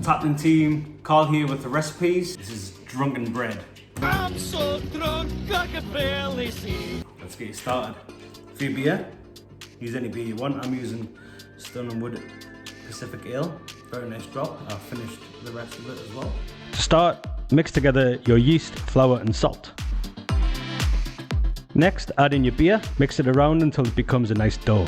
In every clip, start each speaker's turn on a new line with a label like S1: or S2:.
S1: Tapping team, Carl here with the recipes. This is Drunken bread.
S2: I'm so drunk I can barely see.
S1: Let's get you started. For your beer, use any beer you want. I'm using Stone and Wood Pacific Ale. Very nice drop. I've finished the rest of it as well.
S3: To start, mix together your yeast, flour and salt. Next, add in your beer, mix it around until it becomes a nice dough.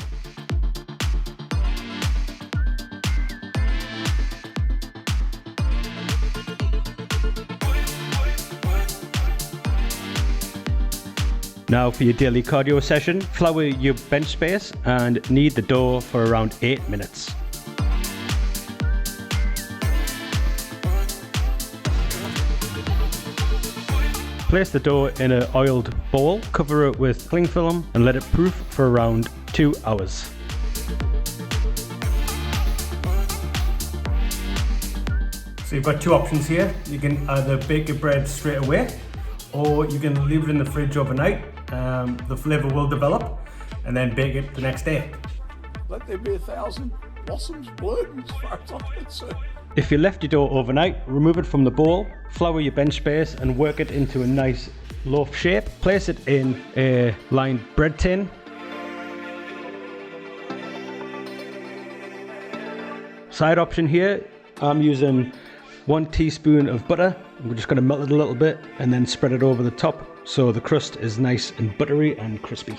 S3: Now for your daily cardio session, flour your bench space and knead the dough for around 8 minutes. Place the dough in an oiled bowl, cover it with cling film and let it proof for around 2 hours.
S1: So you've got two options here. You can either bake your bread straight away, or you can leave it in the fridge overnight. The flavour will develop, and then bake it the next day.
S4: Let there be 1,000 blossoms bloom, as far as I'm concerned.
S3: If you left your dough overnight, remove it from the bowl, flour your bench space and work it into a nice loaf shape. Place it in a lined bread tin. Side option here, I'm using 1 teaspoon of butter. We're just going to melt it a little bit and then spread it over the top so the crust is nice and buttery and crispy.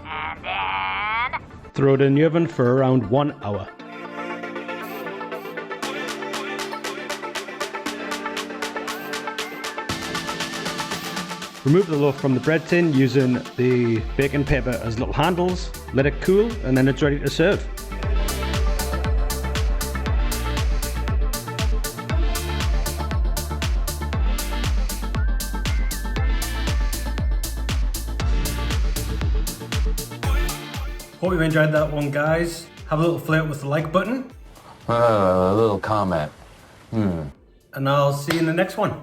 S5: And then...
S3: Throw it in the oven for around 1 hour. Remove the loaf from the bread tin using the baking paper as little handles. Let it cool and then it's ready to serve.
S1: Hope you enjoyed that one, guys. Have a little flirt with the like button.
S6: A little comment.
S1: And I'll see you in the next one.